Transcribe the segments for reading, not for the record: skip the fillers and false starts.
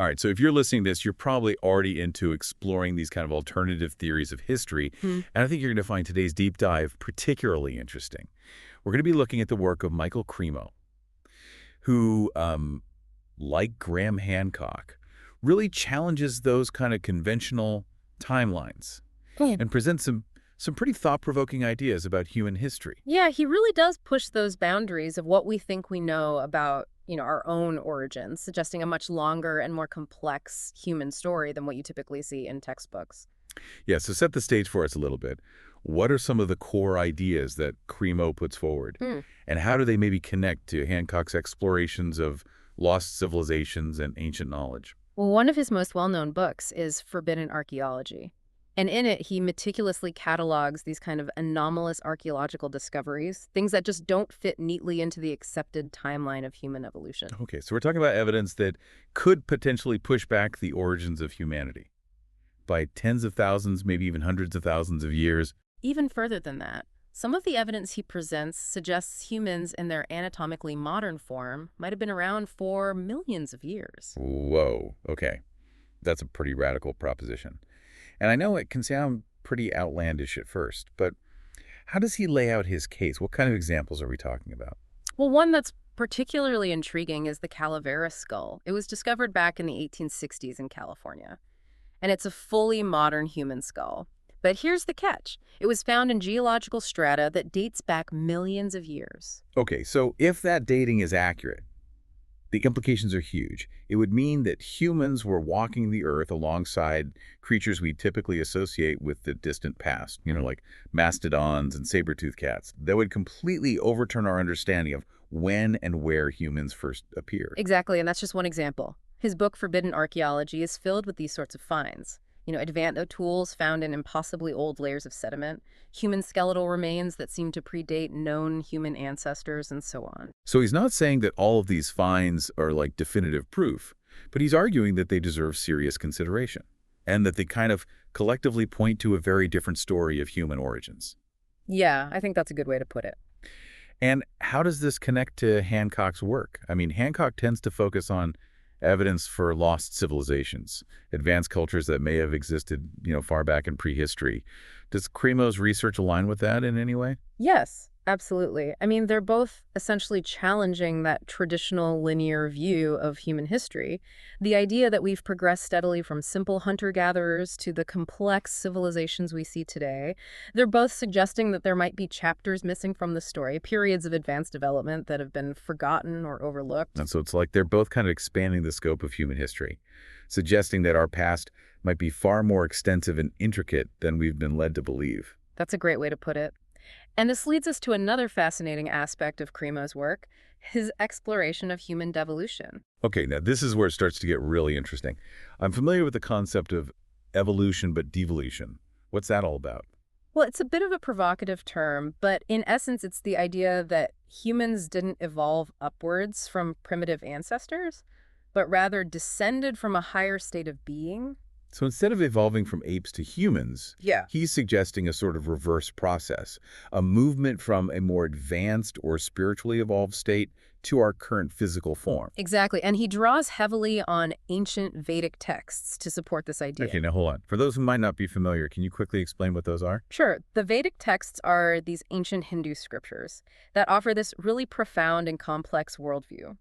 All right, so if you're listening to this, you're probably already into exploring these kind of alternative theories of history, and I think you're going to find today's deep dive particularly interesting. We're going to be looking at the work of Michael Cremo, who, like Graham Hancock, really challenges those kind of conventional timelines and presents some pretty thought-provoking ideas about human history. Yeah, he really does push those boundaries of what we think we know about, our own origins, suggesting a much longer and more complex human story than what you typically see in textbooks. Yeah, so set the stage for us a little bit. What are some of the core ideas that Cremo puts forward? And how do they maybe connect to Hancock's explorations of lost civilizations and ancient knowledge? Well, one of his most well-known books is Forbidden Archaeology. And in it, he meticulously catalogs these kind of anomalous archaeological discoveries, things that just don't fit neatly into the accepted timeline of human evolution. Okay, so we're talking about evidence that could potentially push back the origins of humanity by tens of thousands, maybe even hundreds of thousands of years. Even further than that, some of the evidence he presents suggests humans in their anatomically modern form might have been around for millions of years. Whoa, okay. That's a pretty radical proposition. And I know it can sound pretty outlandish at first, but how does he lay out his case? What kind of examples are we talking about? Well, one that's particularly intriguing is the Calaveras Skull. It was discovered back in the 1860s in California, and it's a fully modern human skull. But here's the catch. It was found in geological strata that dates back millions of years. Okay, so if that dating is accurate, the implications are huge. It would mean that humans were walking the Earth alongside creatures we typically associate with the distant past, like mastodons and saber-toothed cats. That would completely overturn our understanding of when and where humans first appeared. Exactly, and that's just one example. His book, Forbidden Archaeology, is filled with these sorts of finds. Advanced tools found in impossibly old layers of sediment, human skeletal remains that seem to predate known human ancestors, and so on. So he's not saying that all of these finds are like definitive proof, but he's arguing that they deserve serious consideration and that they kind of collectively point to a very different story of human origins. Yeah, I think that's a good way to put it. And how does this connect to Hancock's work? I mean, Hancock tends to focus on evidence for lost civilizations, advanced cultures that may have existed, far back in prehistory. Does Cremo's research align with that in any way? Yes, absolutely. I mean, they're both essentially challenging that traditional linear view of human history, the idea that we've progressed steadily from simple hunter-gatherers to the complex civilizations we see today. They're both suggesting that there might be chapters missing from the story, periods of advanced development that have been forgotten or overlooked. And so it's like they're both kind of expanding the scope of human history, suggesting that our past might be far more extensive and intricate than we've been led to believe. That's a great way to put it. And this leads us to another fascinating aspect of Cremo's work, his exploration of human devolution. Okay, now this is where it starts to get really interesting. I'm familiar with the concept of evolution, but devolution. What's that all about? Well, it's a bit of a provocative term, but in essence, it's the idea that humans didn't evolve upwards from primitive ancestors, but rather descended from a higher state of being. So instead of evolving from apes to humans, Yeah. he's suggesting a sort of reverse process, a movement from a more advanced or spiritually evolved state to our current physical form. Exactly, and he draws heavily on ancient Vedic texts to support this idea. Okay, now hold on. For those who might not be familiar, can you quickly explain what those are? Sure. The Vedic texts are these ancient Hindu scriptures that offer this really profound and complex worldview.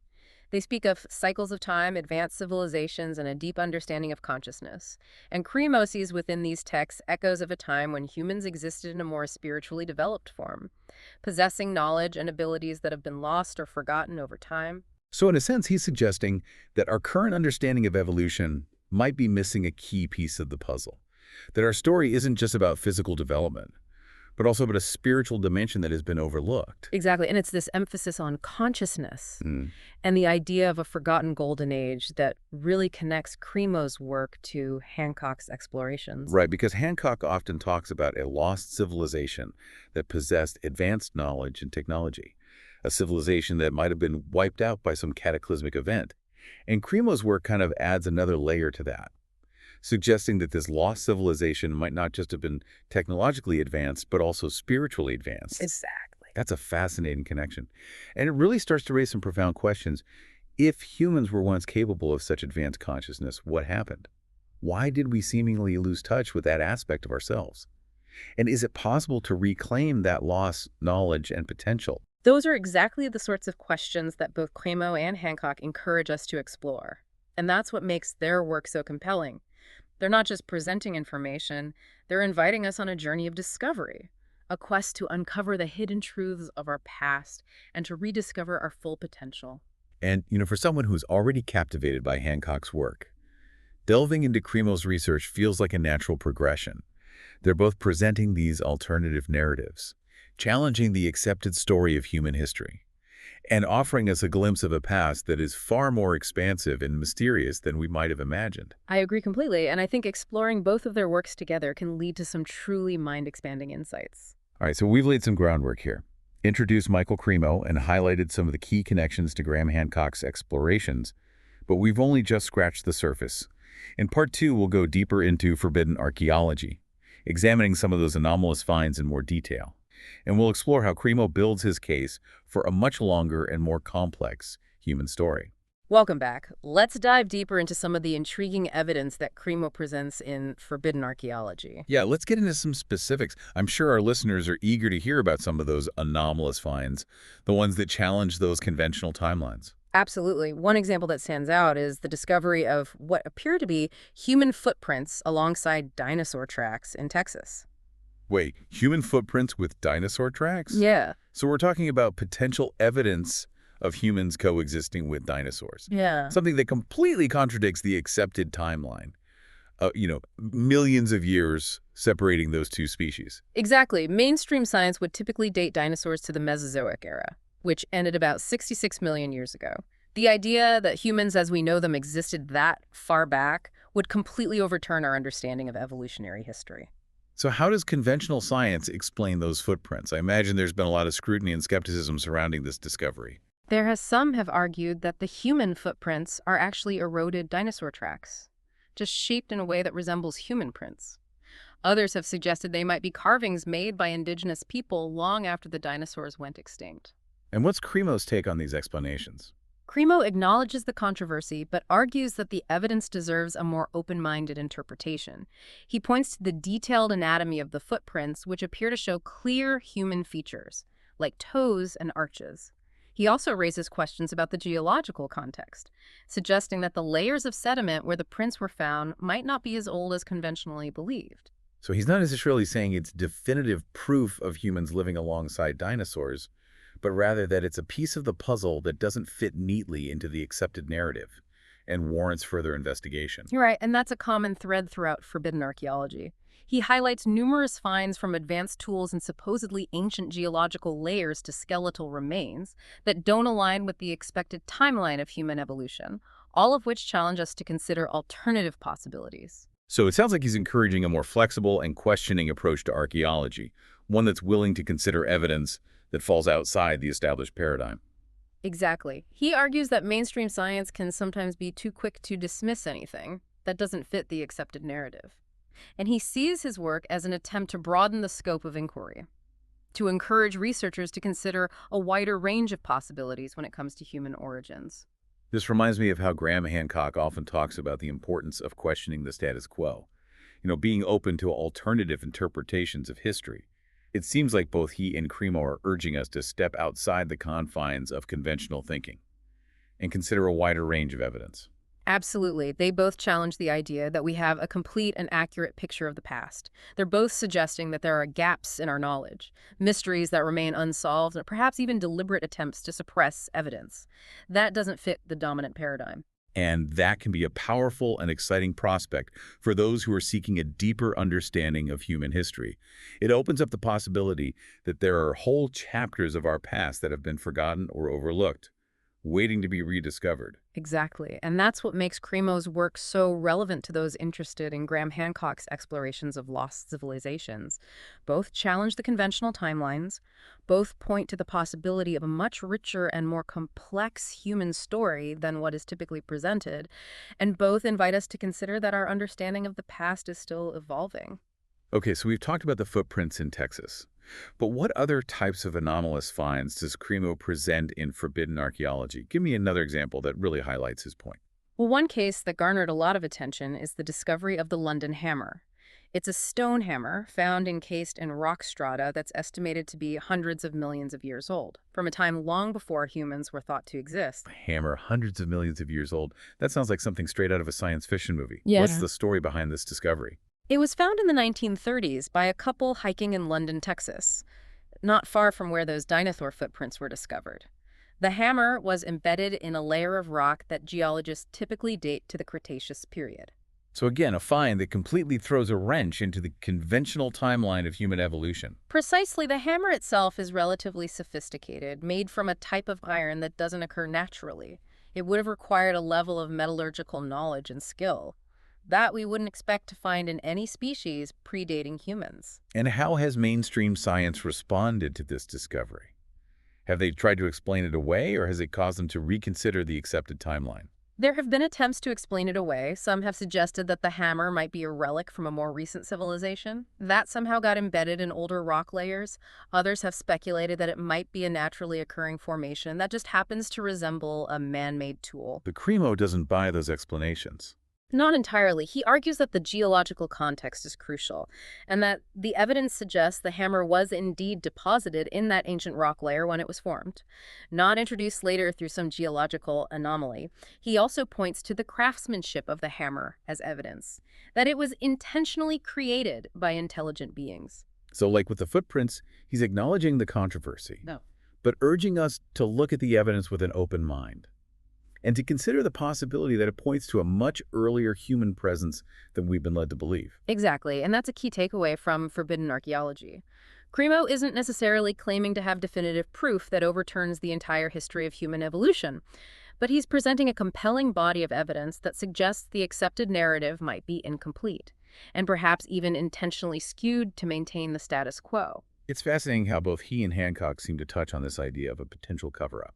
They speak of cycles of time, advanced civilizations, and a deep understanding of consciousness. And Cremo sees within these texts echoes of a time when humans existed in a more spiritually developed form, possessing knowledge and abilities that have been lost or forgotten over time. So in a sense, he's suggesting that our current understanding of evolution might be missing a key piece of the puzzle, that our story isn't just about physical development, but also about a spiritual dimension that has been overlooked. Exactly, and it's this emphasis on consciousness and the idea of a forgotten golden age that really connects Cremo's work to Hancock's explorations. Right, because Hancock often talks about a lost civilization that possessed advanced knowledge and technology, a civilization that might have been wiped out by some cataclysmic event. And Cremo's work kind of adds another layer to that, suggesting that this lost civilization might not just have been technologically advanced, but also spiritually advanced. Exactly. That's a fascinating connection. And it really starts to raise some profound questions. If humans were once capable of such advanced consciousness, what happened? Why did we seemingly lose touch with that aspect of ourselves? And is it possible to reclaim that lost knowledge and potential? Those are exactly the sorts of questions that both Cremo and Hancock encourage us to explore. And that's what makes their work so compelling. They're not just presenting information, they're inviting us on a journey of discovery, a quest to uncover the hidden truths of our past and to rediscover our full potential. And, for someone who's already captivated by Hancock's work, delving into Cremo's research feels like a natural progression. They're both presenting these alternative narratives, challenging the accepted story of human history, and offering us a glimpse of a past that is far more expansive and mysterious than we might have imagined. I agree completely, and I think exploring both of their works together can lead to some truly mind-expanding insights. All right, so we've laid some groundwork here, introduced Michael Cremo, and highlighted some of the key connections to Graham Hancock's explorations, but we've only just scratched the surface. In Part 2, we'll go deeper into forbidden archaeology, examining some of those anomalous finds in more detail. And we'll explore how Cremo builds his case for a much longer and more complex human story. Welcome back. Let's dive deeper into some of the intriguing evidence that Cremo presents in Forbidden Archaeology. Yeah, let's get into some specifics. I'm sure our listeners are eager to hear about some of those anomalous finds, the ones that challenge those conventional timelines. Absolutely. One example that stands out is the discovery of what appear to be human footprints alongside dinosaur tracks in Texas. Wait, human footprints with dinosaur tracks? Yeah. So we're talking about potential evidence of humans coexisting with dinosaurs. Yeah. Something that completely contradicts the accepted timeline. Millions of years separating those two species. Exactly. Mainstream science would typically date dinosaurs to the Mesozoic era, which ended about 66 million years ago. The idea that humans as we know them existed that far back would completely overturn our understanding of evolutionary history. So how does conventional science explain those footprints? I imagine there's been a lot of scrutiny and skepticism surrounding this discovery. Some have argued that the human footprints are actually eroded dinosaur tracks, just shaped in a way that resembles human prints. Others have suggested they might be carvings made by indigenous people long after the dinosaurs went extinct. And what's Cremo's take on these explanations? Cremo acknowledges the controversy, but argues that the evidence deserves a more open-minded interpretation. He points to the detailed anatomy of the footprints, which appear to show clear human features, like toes and arches. He also raises questions about the geological context, suggesting that the layers of sediment where the prints were found might not be as old as conventionally believed. So he's not necessarily saying it's definitive proof of humans living alongside dinosaurs, but rather that it's a piece of the puzzle that doesn't fit neatly into the accepted narrative and warrants further investigation. You're right, and that's a common thread throughout Forbidden Archaeology. He highlights numerous finds from advanced tools and supposedly ancient geological layers to skeletal remains that don't align with the expected timeline of human evolution, all of which challenge us to consider alternative possibilities. So it sounds like he's encouraging a more flexible and questioning approach to archaeology, one that's willing to consider evidence that falls outside the established paradigm. Exactly. He argues that mainstream science can sometimes be too quick to dismiss anything that doesn't fit the accepted narrative. And he sees his work as an attempt to broaden the scope of inquiry, to encourage researchers to consider a wider range of possibilities when it comes to human origins. This reminds me of how Graham Hancock often talks about the importance of questioning the status quo, being open to alternative interpretations of history. It seems like both he and Cremo are urging us to step outside the confines of conventional thinking and consider a wider range of evidence. Absolutely. They both challenge the idea that we have a complete and accurate picture of the past. They're both suggesting that there are gaps in our knowledge, mysteries that remain unsolved, and perhaps even deliberate attempts to suppress evidence. That doesn't fit the dominant paradigm. And that can be a powerful and exciting prospect for those who are seeking a deeper understanding of human history. It opens up the possibility that there are whole chapters of our past that have been forgotten or overlooked, waiting to be rediscovered. Exactly. And that's what makes Cremo's work so relevant to those interested in Graham Hancock's explorations of lost civilizations. Both challenge the conventional timelines, both point to the possibility of a much richer and more complex human story than what is typically presented, and both invite us to consider that our understanding of the past is still evolving. Okay, so we've talked about the footprints in Texas. But what other types of anomalous finds does Cremo present in Forbidden Archaeology? Give me another example that really highlights his point. Well, one case that garnered a lot of attention is the discovery of the London hammer. It's a stone hammer found encased in rock strata that's estimated to be hundreds of millions of years old, from a time long before humans were thought to exist. A hammer, hundreds of millions of years old. That sounds like something straight out of a science fiction movie. Yeah. What's the story behind this discovery? It was found in the 1930s by a couple hiking in London, Texas, not far from where those dinosaur footprints were discovered. The hammer was embedded in a layer of rock that geologists typically date to the Cretaceous period. So again, a find that completely throws a wrench into the conventional timeline of human evolution. Precisely, the hammer itself is relatively sophisticated, made from a type of iron that doesn't occur naturally. It would have required a level of metallurgical knowledge and skill that we wouldn't expect to find in any species predating humans. And how has mainstream science responded to this discovery? Have they tried to explain it away, or has it caused them to reconsider the accepted timeline? There have been attempts to explain it away. Some have suggested that the hammer might be a relic from a more recent civilization that somehow got embedded in older rock layers. Others have speculated that it might be a naturally occurring formation that just happens to resemble a man-made tool. But Cremo doesn't buy those explanations. Not entirely. He argues that the geological context is crucial, and that the evidence suggests the hammer was indeed deposited in that ancient rock layer when it was formed, not introduced later through some geological anomaly. He also points to the craftsmanship of the hammer as evidence, that it was intentionally created by intelligent beings. So like with the footprints, he's acknowledging the controversy, No. but urging us to look at the evidence with an open mind, and to consider the possibility that it points to a much earlier human presence than we've been led to believe. Exactly, and that's a key takeaway from Forbidden Archaeology. Cremo isn't necessarily claiming to have definitive proof that overturns the entire history of human evolution, but he's presenting a compelling body of evidence that suggests the accepted narrative might be incomplete, and perhaps even intentionally skewed to maintain the status quo. It's fascinating how both he and Hancock seem to touch on this idea of a potential cover-up,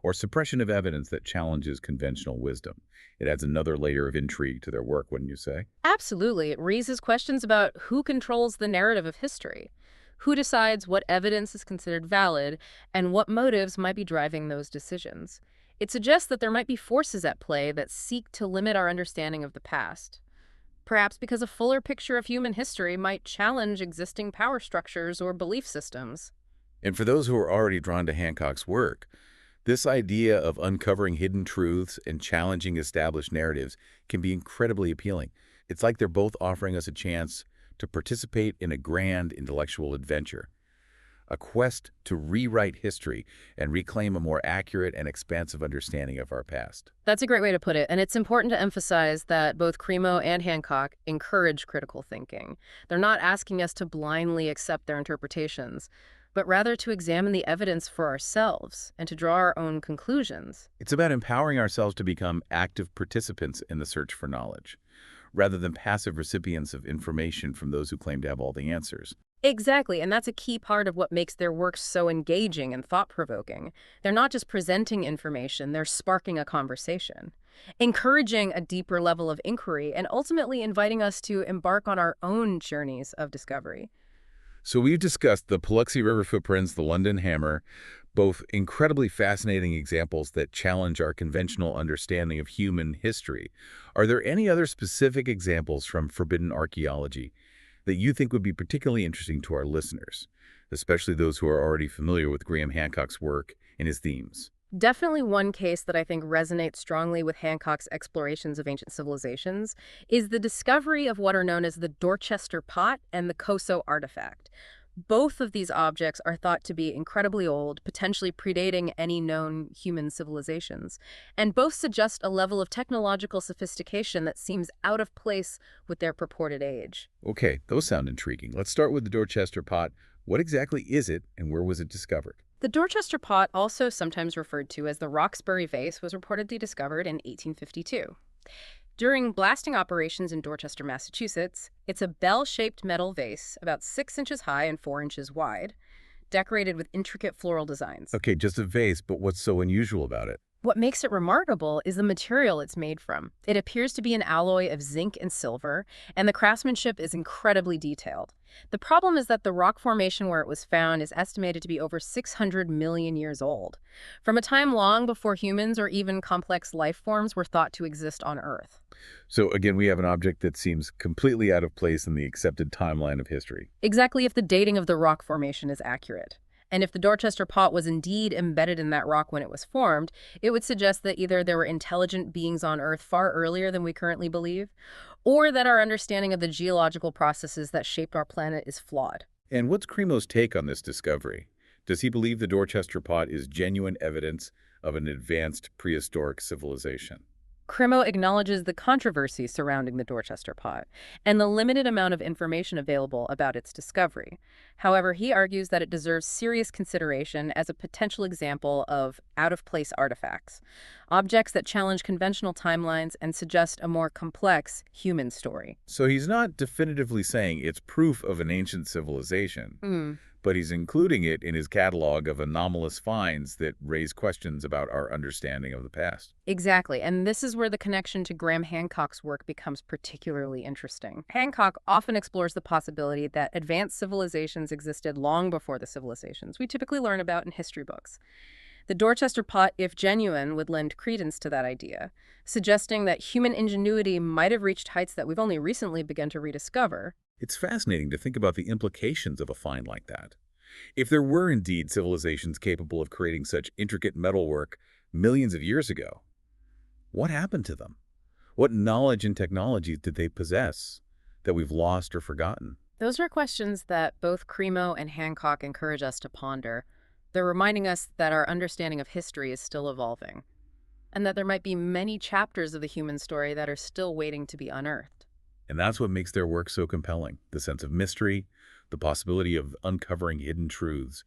or suppression of evidence that challenges conventional wisdom. It adds another layer of intrigue to their work, wouldn't you say? Absolutely. It raises questions about who controls the narrative of history, who decides what evidence is considered valid, and what motives might be driving those decisions. It suggests that there might be forces at play that seek to limit our understanding of the past. Perhaps because a fuller picture of human history might challenge existing power structures or belief systems. And for those who are already drawn to Hancock's work, this idea of uncovering hidden truths and challenging established narratives can be incredibly appealing. It's like they're both offering us a chance to participate in a grand intellectual adventure, a quest to rewrite history and reclaim a more accurate and expansive understanding of our past. That's a great way to put it, and it's important to emphasize that both Cremo and Hancock encourage critical thinking. They're not asking us to blindly accept their interpretations, but rather to examine the evidence for ourselves and to draw our own conclusions. It's about empowering ourselves to become active participants in the search for knowledge, rather than passive recipients of information from those who claim to have all the answers. Exactly, and that's a key part of what makes their work so engaging and thought-provoking. They're not just presenting information, they're sparking a conversation, encouraging a deeper level of inquiry, and ultimately inviting us to embark on our own journeys of discovery. So we've discussed the Paluxy River footprints, the London hammer, both incredibly fascinating examples that challenge our conventional understanding of human history. Are there any other specific examples from Forbidden Archaeology that you think would be particularly interesting to our listeners, especially those who are already familiar with Graham Hancock's work and his themes? Definitely one case that I think resonates strongly with Hancock's explorations of ancient civilizations is the discovery of what are known as the Dorchester pot and the Coso artifact. Both of these objects are thought to be incredibly old, potentially predating any known human civilizations, and both suggest a level of technological sophistication that seems out of place with their purported age. Okay, those sound intriguing. Let's start with the Dorchester pot. What exactly is it, and where was it discovered? The Dorchester pot, also sometimes referred to as the Roxbury vase, was reportedly discovered in 1852. During blasting operations in Dorchester, Massachusetts, it's a bell-shaped metal vase about 6 inches high and 4 inches wide, decorated with intricate floral designs. Okay, just a vase, but what's so unusual about it? What makes it remarkable is the material it's made from. It appears to be an alloy of zinc and silver, and the craftsmanship is incredibly detailed. The problem is that the rock formation where it was found is estimated to be over 600 million years old, from a time long before humans or even complex life forms were thought to exist on Earth. So again, we have an object that seems completely out of place in the accepted timeline of history. Exactly, if the dating of the rock formation is accurate. And if the Dorchester pot was indeed embedded in that rock when it was formed, it would suggest that either there were intelligent beings on Earth far earlier than we currently believe, or that our understanding of the geological processes that shaped our planet is flawed. And what's Cremo's take on this discovery? Does he believe the Dorchester pot is genuine evidence of an advanced prehistoric civilization? Cremo acknowledges the controversy surrounding the Dorchester pot and the limited amount of information available about its discovery. However, he argues that it deserves serious consideration as a potential example of out-of-place artifacts, objects that challenge conventional timelines and suggest a more complex human story. So he's not definitively saying it's proof of an ancient civilization, but he's including it in his catalog of anomalous finds that raise questions about our understanding of the past. Exactly, and this is where the connection to Graham Hancock's work becomes particularly interesting. Hancock often explores the possibility that advanced civilizations existed long before the civilizations we typically learn about in history books. The Dorchester pot, if genuine, would lend credence to that idea, suggesting that human ingenuity might have reached heights that we've only recently begun to rediscover. It's fascinating to think about the implications of a find like that. If there were indeed civilizations capable of creating such intricate metalwork millions of years ago, what happened to them? What knowledge and technologies did they possess that we've lost or forgotten? Those are questions that both Cremo and Hancock encourage us to ponder. They're reminding us that our understanding of history is still evolving, and that there might be many chapters of the human story that are still waiting to be unearthed. And that's what makes their work so compelling, the sense of mystery, the possibility of uncovering hidden truths,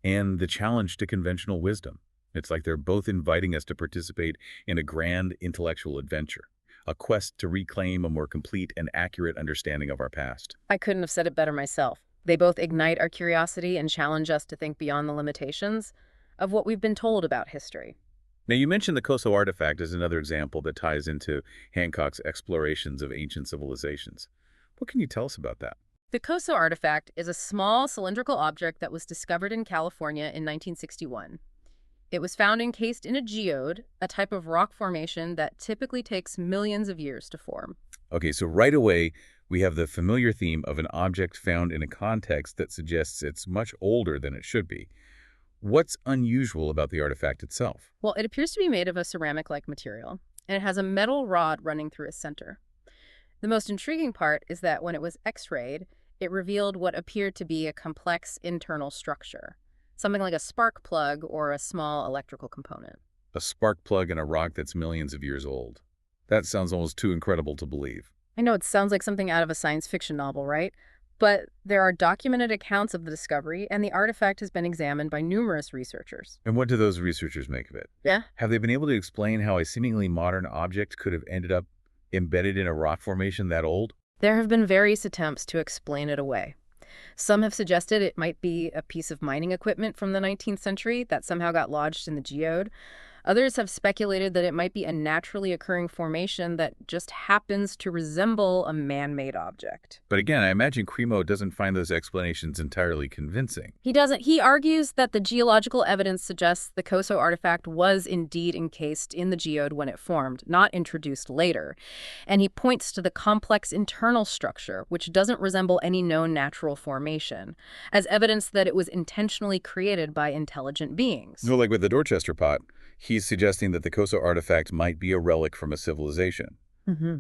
and the challenge to conventional wisdom. It's like they're both inviting us to participate in a grand intellectual adventure, a quest to reclaim a more complete and accurate understanding of our past. I couldn't have said it better myself. They both ignite our curiosity and challenge us to think beyond the limitations of what we've been told about history. Now, you mentioned the Koso artifact as another example that ties into Hancock's explorations of ancient civilizations. What can you tell us about that? The Koso artifact is a small cylindrical object that was discovered in California in 1961. It was found encased in a geode, a type of rock formation that typically takes millions of years to form. Okay, so right away, we have the familiar theme of an object found in a context that suggests it's much older than it should be. What's unusual about the artifact itself? Well, it appears to be made of a ceramic-like material, and it has a metal rod running through its center. The most intriguing part is that when it was X-rayed, it revealed what appeared to be a complex internal structure, something like a spark plug or a small electrical component. A spark plug in a rock that's millions of years old. That sounds almost too incredible to believe. I know it sounds like something out of a science fiction novel, right? But there are documented accounts of the discovery, and the artifact has been examined by numerous researchers. And what do those researchers make of it? Yeah. Have they been able to explain how a seemingly modern object could have ended up embedded in a rock formation that old? There have been various attempts to explain it away. Some have suggested it might be a piece of mining equipment from the 19th century that somehow got lodged in the geode. Others have speculated that it might be a naturally occurring formation that just happens to resemble a man-made object. But again, I imagine Cremo doesn't find those explanations entirely convincing. He doesn't. He argues that the geological evidence suggests the Koso artifact was indeed encased in the geode when it formed, not introduced later. And he points to the complex internal structure, which doesn't resemble any known natural formation, as evidence that it was intentionally created by intelligent beings. No, like with the Dorchester pot, he's suggesting that the Koso artifact might be a relic from a civilization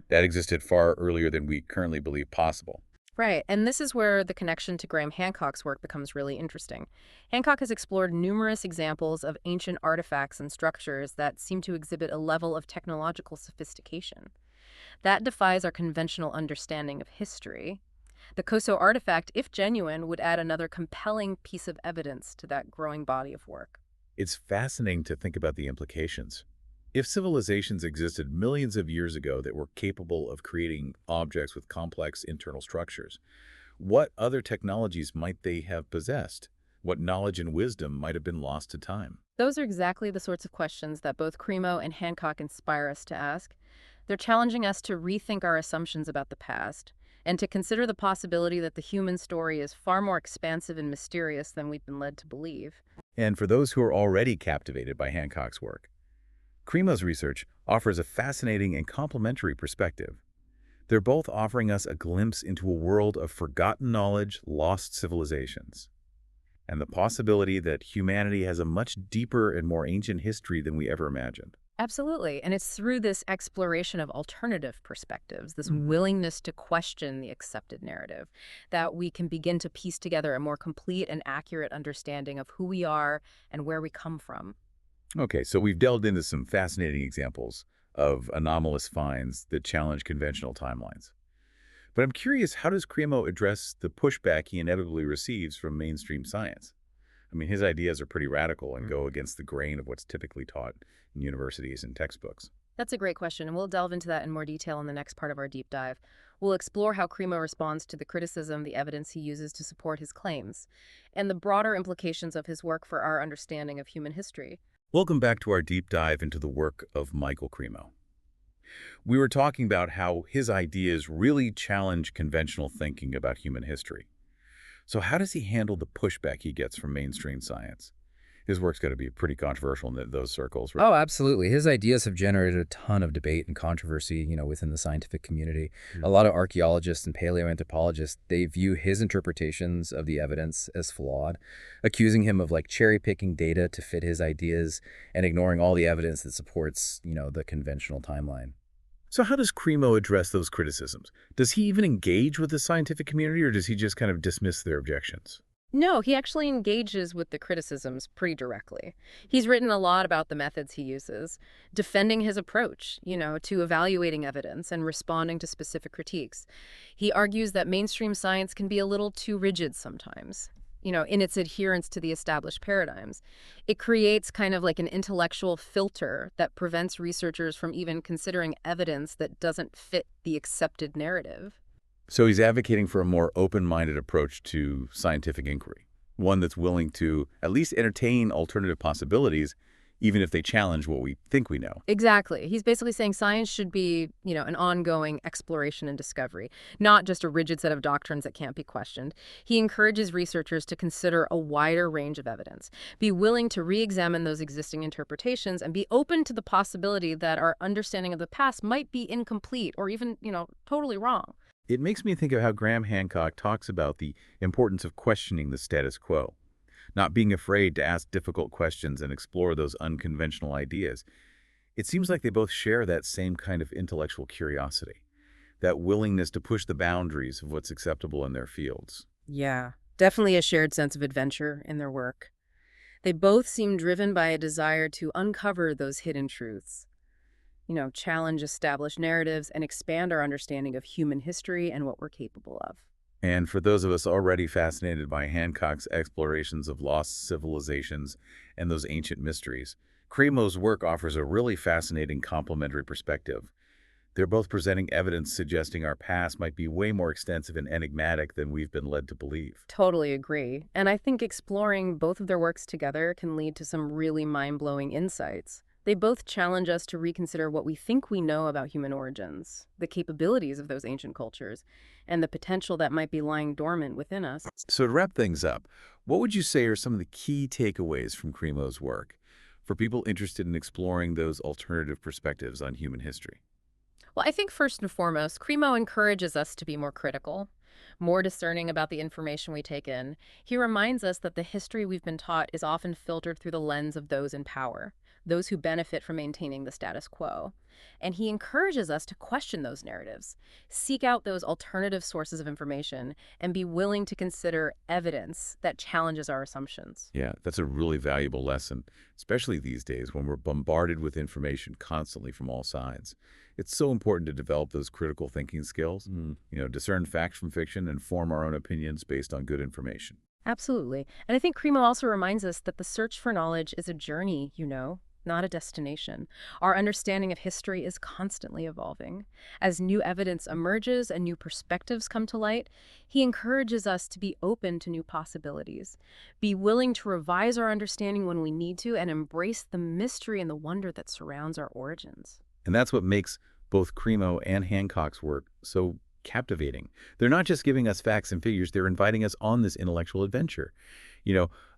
that existed far earlier than we currently believe possible. Right, and this is where the connection to Graham Hancock's work becomes really interesting. Hancock has explored numerous examples of ancient artifacts and structures that seem to exhibit a level of technological sophistication that defies our conventional understanding of history. The Koso artifact, if genuine, would add another compelling piece of evidence to that growing body of work. It's fascinating to think about the implications. If civilizations existed millions of years ago that were capable of creating objects with complex internal structures, what other technologies might they have possessed? What knowledge and wisdom might have been lost to time? Those are exactly the sorts of questions that both Cremo and Hancock inspire us to ask. They're challenging us to rethink our assumptions about the past and to consider the possibility that the human story is far more expansive and mysterious than we've been led to believe. And for those who are already captivated by Hancock's work, Cremo's research offers a fascinating and complementary perspective. They're both offering us a glimpse into a world of forgotten knowledge, lost civilizations, and the possibility that humanity has a much deeper and more ancient history than we ever imagined. Absolutely. And it's through this exploration of alternative perspectives, this willingness to question the accepted narrative, that we can begin to piece together a more complete and accurate understanding of who we are and where we come from. Okay, so we've delved into some fascinating examples of anomalous finds that challenge conventional timelines. But I'm curious, how does Cremo address the pushback he inevitably receives from mainstream science? I mean, his ideas are pretty radical and go against the grain of what's typically taught in universities and textbooks. That's a great question, and we'll delve into that in more detail in the next part of our deep dive. We'll explore how Cremo responds to the criticism, the evidence he uses to support his claims, and the broader implications of his work for our understanding of human history. Welcome back to our deep dive into the work of Michael Cremo. We were talking about how his ideas really challenge conventional thinking about human history. So how does he handle the pushback he gets from mainstream science? His work's got to be pretty controversial in those circles, right? Oh, absolutely. His ideas have generated a ton of debate and controversy, within the scientific community. A lot of archaeologists and paleoanthropologists, they view his interpretations of the evidence as flawed, accusing him of cherry-picking data to fit his ideas and ignoring all the evidence that supports, the conventional timeline. So how does Cremo address those criticisms? Does he even engage with the scientific community, or does he just kind of dismiss their objections? No, he actually engages with the criticisms pretty directly. He's written a lot about the methods he uses, defending his approach, to evaluating evidence and responding to specific critiques. He argues that mainstream science can be a little too rigid sometimes, in its adherence to the established paradigms. It creates kind of like an intellectual filter that prevents researchers from even considering evidence that doesn't fit the accepted narrative. So he's advocating for a more open-minded approach to scientific inquiry, one that's willing to at least entertain alternative possibilities, even if they challenge what we think we know. Exactly. He's basically saying science should be, an ongoing exploration and discovery, not just a rigid set of doctrines that can't be questioned. He encourages researchers to consider a wider range of evidence, be willing to re-examine those existing interpretations, and be open to the possibility that our understanding of the past might be incomplete or even, totally wrong. It makes me think of how Graham Hancock talks about the importance of questioning the status quo, not being afraid to ask difficult questions and explore those unconventional ideas. It seems like they both share that same kind of intellectual curiosity, that willingness to push the boundaries of what's acceptable in their fields. Yeah, definitely a shared sense of adventure in their work. They both seem driven by a desire to uncover those hidden truths, challenge established narratives and expand our understanding of human history and what we're capable of. And for those of us already fascinated by Hancock's explorations of lost civilizations and those ancient mysteries, Cremo's work offers a really fascinating complementary perspective. They're both presenting evidence suggesting our past might be way more extensive and enigmatic than we've been led to believe. Totally agree. And I think exploring both of their works together can lead to some really mind-blowing insights. They both challenge us to reconsider what we think we know about human origins, the capabilities of those ancient cultures, and the potential that might be lying dormant within us. So to wrap things up, what would you say are some of the key takeaways from Cremo's work for people interested in exploring those alternative perspectives on human history? Well, I think first and foremost, Cremo encourages us to be more critical, more discerning about the information we take in. He reminds us that the history we've been taught is often filtered through the lens of those in power, those who benefit from maintaining the status quo. And he encourages us to question those narratives, seek out those alternative sources of information, and be willing to consider evidence that challenges our assumptions. Yeah, that's a really valuable lesson, especially these days when we're bombarded with information constantly from all sides. It's so important to develop those critical thinking skills, discern fact from fiction and form our own opinions based on good information. Absolutely. And I think Cremo also reminds us that the search for knowledge is a journey, not a destination. Our understanding of history is constantly evolving. As new evidence emerges and new perspectives come to light, he encourages us to be open to new possibilities, be willing to revise our understanding when we need to, and embrace the mystery and the wonder that surrounds our origins. And that's what makes both Cremo and Hancock's work so captivating. They're not just giving us facts and figures, they're inviting us on this intellectual adventure.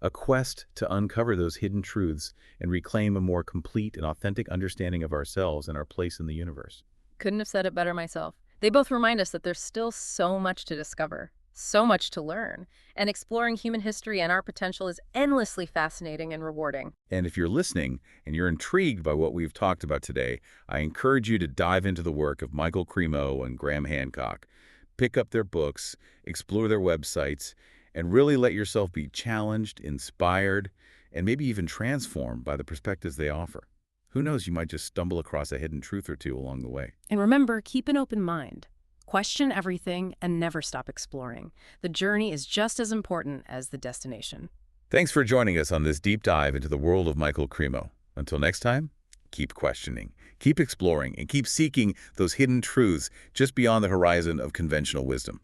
A quest to uncover those hidden truths and reclaim a more complete and authentic understanding of ourselves and our place in the universe. Couldn't have said it better myself. They both remind us that there's still so much to discover, so much to learn, and exploring human history and our potential is endlessly fascinating and rewarding. And if you're listening and you're intrigued by what we've talked about today, I encourage you to dive into the work of Michael Cremo and Graham Hancock. Pick up their books, explore their websites, and really let yourself be challenged, inspired, and maybe even transformed by the perspectives they offer. Who knows, you might just stumble across a hidden truth or two along the way. And remember, keep an open mind. Question everything and never stop exploring. The journey is just as important as the destination. Thanks for joining us on this deep dive into the world of Michael Cremo. Until next time, keep questioning, keep exploring, and keep seeking those hidden truths just beyond the horizon of conventional wisdom.